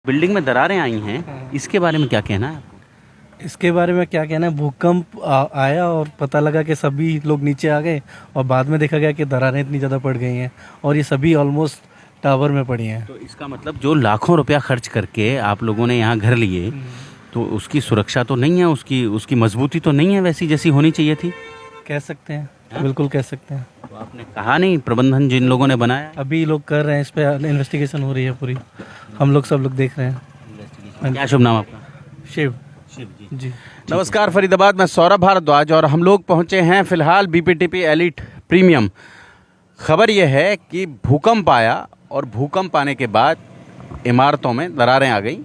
Building में दरारें आई हैं, इसके बारे में क्या कहना है आपको? इसके बारे में क्या कहना है, भूकंप आया और पता लगा कि सभी लोग नीचे आ गए और बाद में देखा गया कि दरारें इतनी ज़्यादा पड़ गई हैं और ये सभी ऑलमोस्ट टावर में पड़ी हैं। तो इसका मतलब जो लाखों रुपया खर्च करके आप लोगों ने यहाँ घर लिए, तो उसकी सुरक्षा तो नहीं है, उसकी मजबूती तो नहीं है वैसी जैसी होनी चाहिए थी। कह सकते हैं, बिल्कुल कह सकते हैं। तो आपने कहा नहीं, प्रबंधन जिन लोगों ने बनाया, अभी लोग कर रहे हैं, इस पर इन्वेस्टिगेशन हो रही है पूरी, हम लोग सब लोग देख रहे हैं। क्या शुभ नाम आपका? शिव शिव जी। नमस्कार फरीदाबाद, मैं सौरभ भारद्वाज और हम लोग पहुंचे हैं फिलहाल बीपीटीपी एलीट प्रीमियम। खबर यह है कि भूकंप आया और भूकंप आने के बाद इमारतों में दरारें आ गई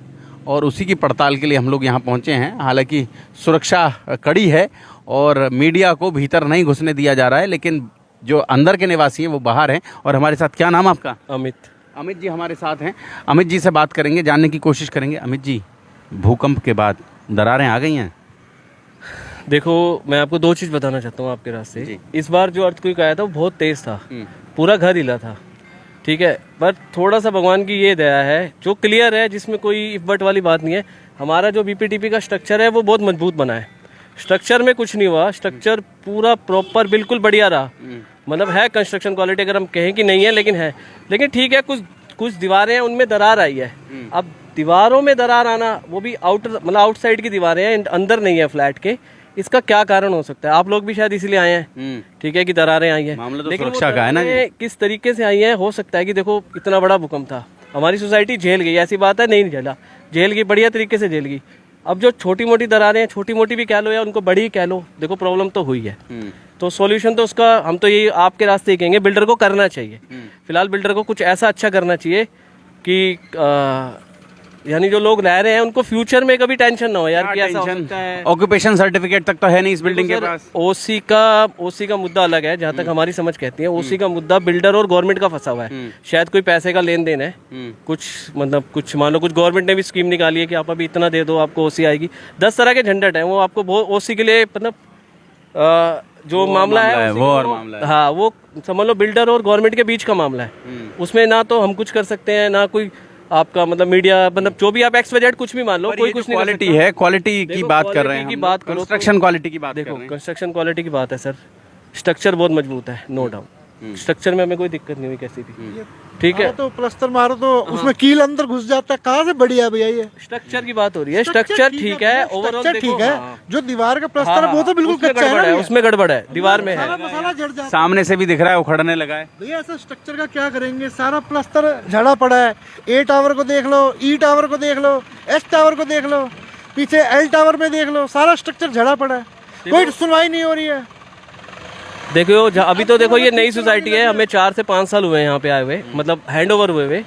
और उसी की पड़ताल के लिए हम लोग यहाँ पहुँचे हैं। हालांकि सुरक्षा कड़ी है और मीडिया को भीतर नहीं घुसने दिया जा रहा है, लेकिन जो अंदर के निवासी हैं वो बाहर हैं। और हमारे साथ, क्या नाम आपका? अमित जी हमारे साथ हैं। अमित जी से बात करेंगे, जानने की कोशिश करेंगे। अमित जी, भूकंप के बाद दरारें आ गई हैं। देखो, मैं आपको दो चीज़ बताना चाहता हूँ आपके रास्ते। इस बार जो अर्थक्वेक आया था वो बहुत तेज़ था, पूरा घर हिला था, ठीक है। पर थोड़ा सा भगवान की ये दया है जो क्लियर है, जिसमें कोई इफ बट वाली बात नहीं है। हमारा जो बीपीटीपी का स्ट्रक्चर है वो बहुत मजबूत बना है, स्ट्रक्चर में कुछ नहीं हुआ, स्ट्रक्चर पूरा प्रॉपर बिल्कुल बढ़िया रहा। मतलब है कंस्ट्रक्शन क्वालिटी, अगर हम कहें कि नहीं है, लेकिन ठीक है। कुछ दीवारें हैं उनमें दरार आई है। अब दीवारों में दरार आना, वो भी आउटसाइड की दीवारें हैं, अंदर नहीं है फ्लैट के। इसका क्या कारण हो सकता है? आप लोग भी शायद इसलिए आए हैं, ठीक है, कि दरारें आई हैं। मामला तो लेकिन सुरक्षा का है ना। किस तरीके से आई है, हो सकता है कि देखो इतना बड़ा भूकंप था, हमारी सोसाइटी झेल गई, ऐसी बात है नहीं झेला, झेल गई, बढ़िया तरीके से झेल गई। अब जो छोटी मोटी दरारें हैं, छोटी मोटी भी कह लो या उनको बड़ी कह लो, देखो प्रॉब्लम तो हुई है। तो सॉल्यूशन तो उसका हम तो यही आपके रास्ते ही कहेंगे, बिल्डर को करना चाहिए। फिलहाल बिल्डर को कुछ ऐसा अच्छा करना चाहिए कि यानी जो लोग रह रहे हैं उनको फ्यूचर में कभी टेंशन ना हो यार कि ऐसा हो सकता है। ऑक्यूपेशन सर्टिफिकेट तक तो है नहीं इस बिल्डिंग के पास। ओसी का मुद्दा अलग है, जहाँ तक हमारी समझ कहती है। ओसी का मुद्दा बिल्डर और गवर्नमेंट का फंसा हुआ है। शायद कोई पैसे का लेन देन है, कुछ मान लो कुछ गवर्नमेंट ने भी स्कीम निकाली है कि आप अभी इतना दे दो, आपको ओसी आएगी। 10 तरह के झंझट है, वो आपको ओसी के लिए मतलब जो मामला है वो और मामला है। हाँ, वो समझ लो बिल्डर और गवर्नमेंट के बीच का मामला है। उसमें ना तो हम कुछ कर सकते हैं, ना कोई आपका मतलब मीडिया, मतलब जो भी आप XYZ कुछ भी मान लो, कोई कुछ नहीं कर सकता। क्वालिटी है, क्वालिटी की बात कर रहे हैं, की बात करो, कंस्ट्रक्शन क्वालिटी की बात कर देखो रहे हैं। कंस्ट्रक्शन क्वालिटी की बात है सर, स्ट्रक्चर बहुत मजबूत है, नो डाउट। स्ट्रक्चर में हमें कोई दिक्कत नहीं हुई कैसी भी, ठीक है। तो प्लास्टर मारो तो उसमें कील अंदर घुस जाता है, कहाँ से बढ़िया भैया ये? स्ट्रक्चर की बात हो रही है, स्ट्रक्चर ठीक है, ओवरऑल स्ट्रक्चर ठीक है। जो दीवार का प्लास्टर है वो तो बिल्कुल कच्चा है, उसमें गड़बड़ है, दीवार में है। सारा मसाला जड़ जाता है। सामने से भी दिख रहा है उखड़ने लगा है। भैया ऐसा स्ट्रक्चर का क्या करेंगे? सारा प्लास्टर झड़ा पड़ा है। ए टावर को देख लो, ई टावर को देख लो, एस टावर को देख लो, पीछे एल टावर में देख लो, सारा स्ट्रक्चर झड़ा पड़ा है, कोई सुनवाई नहीं हो रही है। देखो अभी तो देखो ये नई सोसाइटी है, हमें 4 से 5 साल हुए हैं यहाँ पे आए हुए, मतलब हैंड ओवर हुए।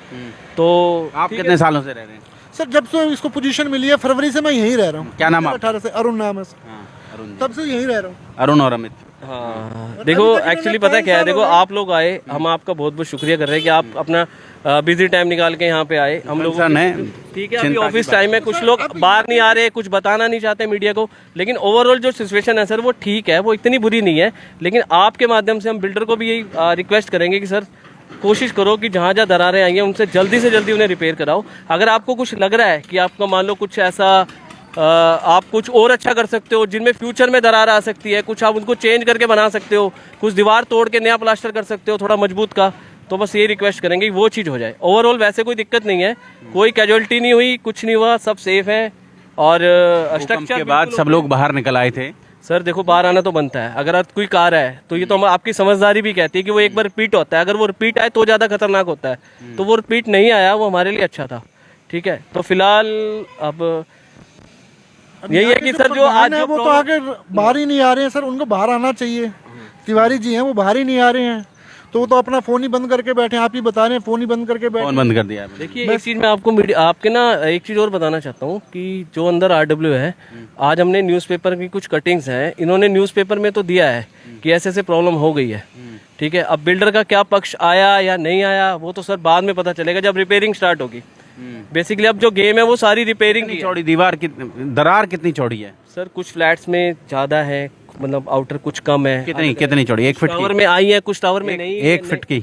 तो आप कितने सालों से रह रहे हैं? सर जब से इसको पोजीशन मिली है, फरवरी से मैं यहीं रह रहा हूँ। क्या नाम है? 18 से अरुण नाम है सर। हाँ, अरुण। तब से यहीं रह रहा हूँ। अरुण और अमित। हाँ, देखो एक्चुअली पता है क्या है, देखो आप लोग आए, हम आपका बहुत बहुत शुक्रिया कर रहे हैं कि आप अपना बिजी टाइम निकाल के यहाँ पे आए। हम लोग ठीक है, अभी ऑफिस टाइम है, कुछ लोग बाहर नहीं आ रहे, कुछ बताना नहीं चाहते मीडिया को, लेकिन ओवरऑल जो सिचुएशन है सर वो ठीक है, वो इतनी बुरी नहीं है। लेकिन आपके माध्यम से हम बिल्डर को भी यही रिक्वेस्ट करेंगे कि सर कोशिश करो कि जहाँ जहाँ दरारें आई हैं उनसे जल्दी से जल्दी उन्हें रिपेयर कराओ। अगर आपको कुछ लग रहा है कि आपका मान लो कुछ ऐसा आप कुछ और अच्छा कर सकते हो जिनमें फ्यूचर में दरार आ सकती है, कुछ आप उनको चेंज करके बना सकते हो, कुछ दीवार तोड़ के नया प्लास्टर कर सकते हो थोड़ा मजबूत का, तो बस ये रिक्वेस्ट करेंगे कि वो चीज़ हो जाए। ओवरऑल वैसे कोई दिक्कत नहीं है, कोई कैजुअलिटी नहीं हुई, कुछ नहीं हुआ, सब सेफ है। और स्ट्रक्चर के बाद सब लोग बाहर निकल आए थे। सर देखो बाहर आना तो बनता है, अगर कोई कार है तो ये तो हम आपकी समझदारी भी कहती है कि वो एक बार रिपीट होता है, अगर वो रिपीट आए तो ज़्यादा खतरनाक होता है। तो वो रिपीट नहीं आया, वो हमारे लिए अच्छा था, ठीक है। तो फिलहाल अब यही है कि सर जो आज वो तो आगे बाहर ही नहीं आ रहे हैं सर, उनको बाहर आना चाहिए। तिवारी जी हैं, वो बाहर ही नहीं आ रहे हैं, तो वो तो अपना फोन ही बंद करके बैठे हैं। आप ही बता रहे हैं, फोन ही बंद करके बैठे। फोन बंद कर दिया आपने। देखिए एक चीज़ मैं आपको आपके ना एक चीज़ और बताना चाहता हूँ कि जो अंदर RW है, आज हमने न्यूज़पेपर की कुछ कटिंग्स हैं, इन्होंने न्यूज़पेपर में तो दिया है कि ऐसे ऐसे प्रॉब्लम हो गई है, ठीक है। अब बिल्डर का क्या पक्ष आया या नहीं आया वो तो सर बाद में पता चलेगा जब रिपेयरिंग स्टार्ट होगी। बेसिकली अब जो गेम है वो सारी रिपेयरिंग की चौड़ी दीवार की दरार कितनी चौड़ी है? सर कुछ फ्लैट्स में ज़्यादा है, मतलब आउटर कुछ कम है। कितनी चौड़ी? 1 फीट टावर में आई है, कुछ टावर में नहीं। 1 फीट की?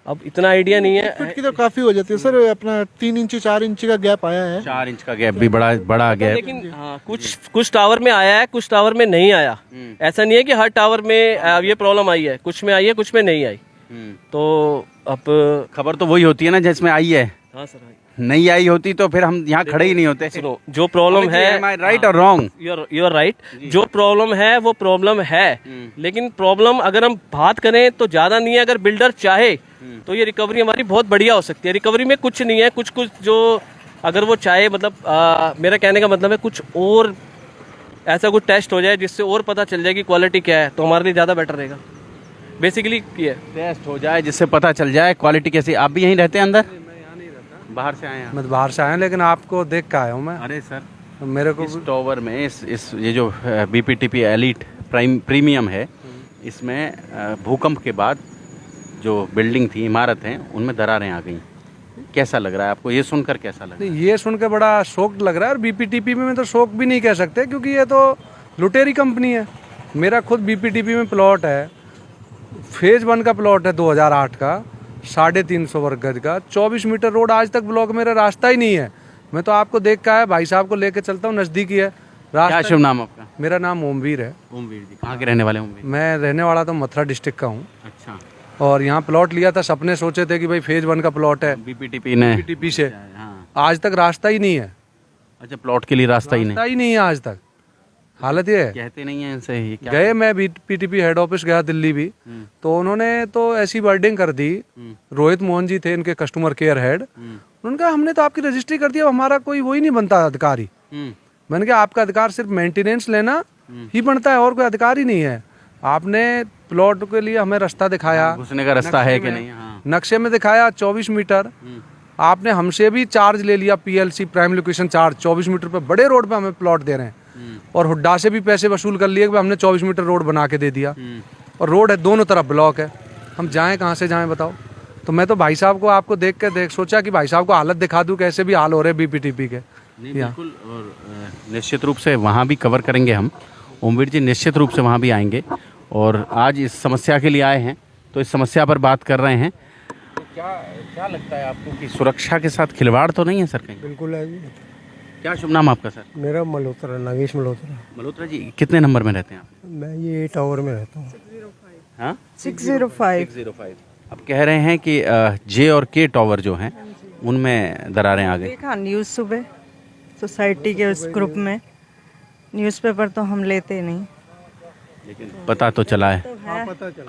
अब इतना आइडिया नहीं है। फीट की तो काफ़ी हो जाती है सर, अपना 3 इंची 4 इंची का गैप आया है। 4 इंच का गैप भी बड़ा गैप। लेकिन हाँ, कुछ टावर में आया है, कुछ टावर में नहीं आया। ऐसा नहीं है कि हर टावर में ये प्रॉब्लम आई है, कुछ में आई है, कुछ में नहीं आई। तो अब खबर तो वही होती है ना जिसमें आई है। हाँ सर, नहीं आई होती तो फिर हम यहाँ खड़े ही नहीं होते। सुनो, जो प्रॉब्लम है, राइट और रॉन्ग, यू आर राइट, जो प्रॉब्लम है वो प्रॉब्लम है। लेकिन प्रॉब्लम अगर हम बात करें तो ज्यादा नहीं है। अगर बिल्डर चाहे तो ये रिकवरी हमारी बहुत बढ़िया हो सकती है। रिकवरी में कुछ नहीं है, कुछ जो अगर वो चाहे, मतलब मेरा कहने का मतलब है कुछ और ऐसा कुछ टेस्ट हो जाए जिससे और पता चल जाए कि क्वालिटी क्या है, तो हमारे लिए ज़्यादा बेटर रहेगा। बेसिकली ये टेस्ट हो जाए जिससे पता चल जाए क्वालिटी कैसी। आप भी यहीं रहते हैं अंदर? बाहर से आए हैं? मैं बाहर से आया हूं, लेकिन आपको देख के आया हूँ मैं। अरे सर, मेरे को इस टावर में इस ये जो BPTP एलीट प्रीमियम है, इसमें भूकंप के बाद जो बिल्डिंग थी, इमारत हैं, उनमें दरारें आ गई। कैसा लग रहा है आपको? ये सुनकर कैसा लग रहा है? ये सुन के बड़ा शौक लग रहा है। और BPTP में तो शौक भी नहीं कह सकते, क्योंकि ये तो लुटेरी कंपनी है। मेरा खुद BPTP में प्लॉट है, फेज 1 का प्लॉट है 2008 का, 350 वर्ग गज का, 24 मीटर रोड। आज तक ब्लॉक मेरा रास्ता ही नहीं है। मैं तो आपको देख के आया, भाई साहब को लेके चलता हूँ, नज़दीकी है क्या शुभ नाम आपका? मेरा नाम ओमवीर है। ओमवीर जी, कहाँ के रहने वाले? ओमवीर, मैं रहने वाला तो मथुरा डिस्ट्रिक्ट का हूँ। अच्छा। और यहाँ प्लॉट लिया था, सपने सोचे थे कि भाई फेज 1 का प्लॉट है BPTP ने BPTP से। हाँ। आज तक रास्ता ही नहीं है, अच्छा, प्लॉट के लिए रास्ता ही नहीं, रास्ता ही नहीं है आज तक। हालत ये है। कहते नहीं है इनसे ये क्या? गए, मैं BPTP हेड ऑफिस गया दिल्ली भी, तो उन्होंने तो ऐसी वर्डिंग कर दी। रोहित मोहन जी थे इनके कस्टमर केयर हेड, उन्होंने कहा हमने तो आपकी रजिस्ट्री कर दी, अब हमारा कोई वही नहीं बनता अधिकारी। मैंने कहा आपका अधिकार सिर्फ मेंटेनेंस लेना ही बनता है, और कोई अधिकार ही नहीं है। आपने प्लॉट के लिए हमें रास्ता दिखाया, घुसने का रास्ता है कि नहीं? हाँ। नक्शे में दिखाया 24 मीटर। आपने हमसे भी चार्ज ले लिया, PLC prime location charge, 24 metre पे बड़े रोड पे हमें प्लॉट दे रहे हैं। और हुड्डा से भी पैसे वसूल कर लिए कि हमने 24 मीटर रोड बना के दे दिया। और रोड है, दोनों तरफ ब्लॉक है, हम जाएं कहाँ से जाएं बताओ। तो मैं तो भाई साहब को आपको देख के सोचा कि भाई साहब को हालत दिखा दूं, कैसे भी हाल हो रहे BPTP के। नहीं, बिल्कुल। और निश्चित रूप से वहाँ भी कवर करेंगे हम। ओमवीर जी निश्चित रूप से वहाँ भी आएंगे, और आज इस समस्या के लिए आए हैं, तो इस समस्या पर बात कर रहे हैं। तो क्या लगता है आपको कि सुरक्षा के साथ खिलवाड़ तो नहीं है सर कहीं? बिल्कुल है जी। क्या शुभ नाम आपका सर? मेरा मल्होत्रा, नागेश मल्होत्रा। मल्होत्रा जी, कितने नंबर में रहते हैं आप? मैं ये टावर में रहता हूँ। हाँ, 605। अब कह रहे हैं कि J और K टावर जो हैं उनमें दरारें आ गई। देखा न्यूज़ सुबह सोसाइटी के उस ग्रुप में, न्यूज़पेपर तो हम लेते नहीं, लेकिन पता तो चला है। तो है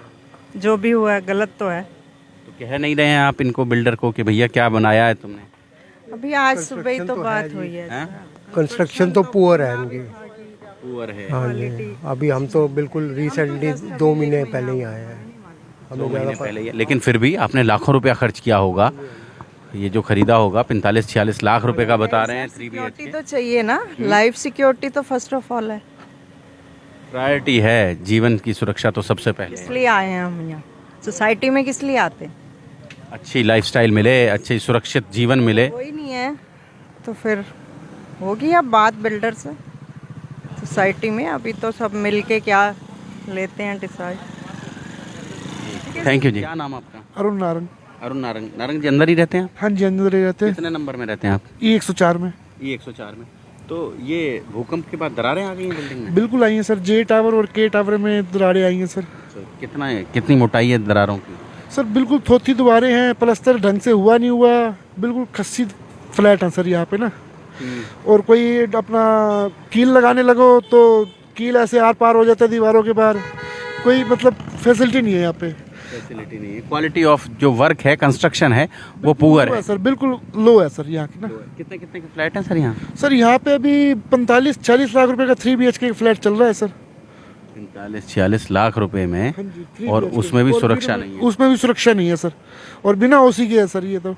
जो भी हुआ है गलत तो है। तो कह नहीं रहे हैं आप इनको, बिल्डर को, कि भैया क्या बनाया है तुमने? अभी आज सुबह ही तो बात हुई है। कंस्ट्रक्शन तो पुअर है इनकी। पुअर है। हाँ जी, अभी हम तो बिल्कुल रिसेंटली 2 महीने पहले ही आए हैं। 2 महीने पहले ही है, लेकिन फिर भी आपने लाखों रुपया खर्च किया होगा। ये जो खरीदा होगा 45-46 लाख रुपए का बता रहे हैं। 3 सिक्योरिटी तो चाहिए ना, लाइफ सिक्योरिटी तो फर्स्ट ऑफ ऑल है। प्रायोरिटी है, जीवन की सुरक्षा तो सबसे पहले। इसलिए आए हैं हम यहाँ सोसाइटी में। किस लिए आते हैं? अच्छी लाइफस्टाइल मिले, अच्छी सुरक्षित जीवन मिले। कोई नहीं है तो फिर होगी अब बात बिल्डर से सोसाइटी में। अभी तो सब मिलके क्या लेते हैं डिसाइड। थैंक यू जी। क्या नाम आपका? अरुण नारंग। अरुण नारंग। नारंग जी अंदर ही रहते हैं? हाँ जी, अंदर ही रहते हैं। कितने नंबर में रहते हैं आप? E104 में। E104 में। तो ये भूकंप के बाद दरारें आ गई हैं बिल्डिंग में? बिल्कुल आई हैं सर, J टावर और K टावर में दरारें आई हैं सर। कितनी मोटाई है दरारों की? सर बिल्कुल थोथी दीवारें हैं, प्लस्तर ढंग से हुआ नहीं हुआ, बिल्कुल खस्सी फ्लैट है सर यहाँ पे ना। और कोई अपना कील लगाने लगो तो कील ऐसे आर पार हो जाता है दीवारों के बाहर। कोई मतलब फैसिलिटी नहीं है यहाँ पे। फैसिलिटी नहीं है। क्वालिटी ऑफ जो वर्क है, कंस्ट्रक्शन है, वो पुअर है सर, बिल्कुल लो है सर यहाँ की ना। कितने के फ्लैट हैं सर यहाँ? सर यहाँ पे अभी 45-40 लाख रुपए का 3 BHK फ्लैट चल रहा है सर। 45-46 लाख रुपए में, हाँ जी, 3 और BHK उसमें भी और सुरक्षा नहीं है? उसमें भी सुरक्षा नहीं है सर, और बिना OC के है सर ये तो।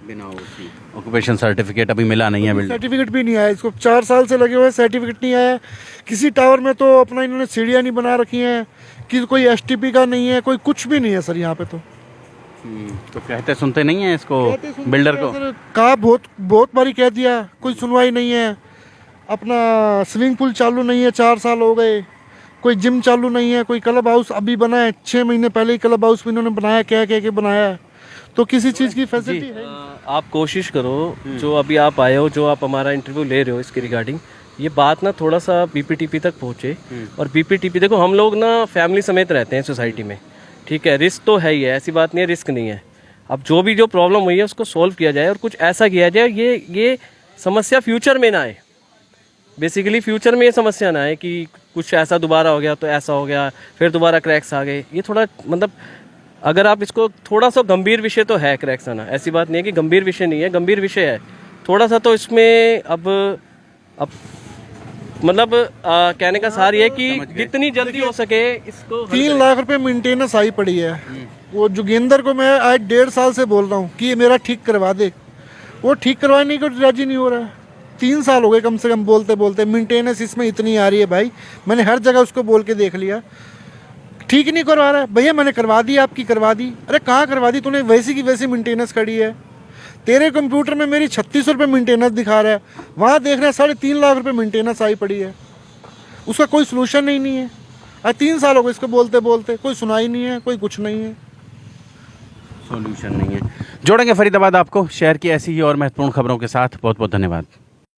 बिना OC, ऑक्यूपेशन सर्टिफिकेट अभी मिला नहीं है बिल्डिंग। सर्टिफिकेट भी नहीं आया इसको, 4 साल से लगे हुए हैं, सर्टिफिकेट नहीं आया। किसी टावर में तो अपना इन्होंने सीढ़ियाँ नहीं बना रखी हैं, कि कोई STP का नहीं है, कोई कुछ भी नहीं है सर यहाँ पे तो। तो कहते सुनते नहीं है इसको, बिल्डर को? सर कहा, बहुत बारी कह दिया, कोई सुनवाई नहीं है। अपना स्विमिंग पूल चालू नहीं है, 4 साल हो गए। कोई जिम चालू नहीं है, कोई क्लब हाउस अभी बना है, 6 महीने पहले ही क्लब हाउस भी इन्होंने बनाया, क्या कह के बनाया है। तो किसी चीज़ की फैसिलिटी है। आप कोशिश करो, जो अभी आप आए हो, जो आप हमारा इंटरव्यू ले रहे हो इसके रिगार्डिंग, ये बात ना थोड़ा सा बीपीटीपी तक पहुँचे। और बीपीटीपी देखो, हम लोग ना फैमिली समेत रहते हैं सोसाइटी में, ठीक है, रिस्क तो है ही है, ऐसी बात नहीं है रिस्क नहीं है। अब जो भी जो प्रॉब्लम हुई है उसको सॉल्व किया जाए और कुछ ऐसा किया जाए ये समस्या फ्यूचर में ना आए। बेसिकली फ्यूचर में ये समस्या ना आए कि कुछ ऐसा दोबारा हो गया तो ऐसा हो गया, फिर दोबारा क्रैक्स आ गए। ये थोड़ा मतलब अगर आप इसको थोड़ा सा गंभीर विषय तो है क्रैक्स आना, ऐसी बात नहीं है कि गंभीर विषय नहीं है, गंभीर विषय है थोड़ा सा। तो इसमें अब मतलब कहने का सार ये है कि जितनी जल्दी हो सके इसको 3 लाख रुपए मेंटेनेंस आई पड़ी है। वो जोगिंदर को मैं आज 1.5 साल से बोल रहा हूँ कि ये मेरा ठीक करवा दे, वो ठीक करवाने को राजी नहीं हो रहा है। 3 साल हो गए कम से कम बोलते बोलते, मेंटेनेंस इसमें इतनी आ रही है भाई, मैंने हर जगह उसको बोल के देख लिया, ठीक नहीं करवा रहा है। भैया मैंने करवा दी, आपकी करवा दी, अरे कहाँ करवा दी तूने, वैसी की वैसी मेंटेनेंस खड़ी है। तेरे कंप्यूटर में मेरी 3600 रुपये मेंटेनेंस दिखा रहा है, वहाँ देख रहे हैं 3.5 लाख रुपये मेंटेनेंस आई पड़ी है, उसका कोई सोल्यूशन नहीं है। आज 3 साल हो गए इसको बोलते बोलते, कोई सुनाई नहीं है, कोई कुछ नहीं है, सॉल्यूशन नहीं है। जोड़ेंगे फरीदाबाद आपको शहर की ऐसी ही और महत्वपूर्ण खबरों के साथ। बहुत बहुत धन्यवाद।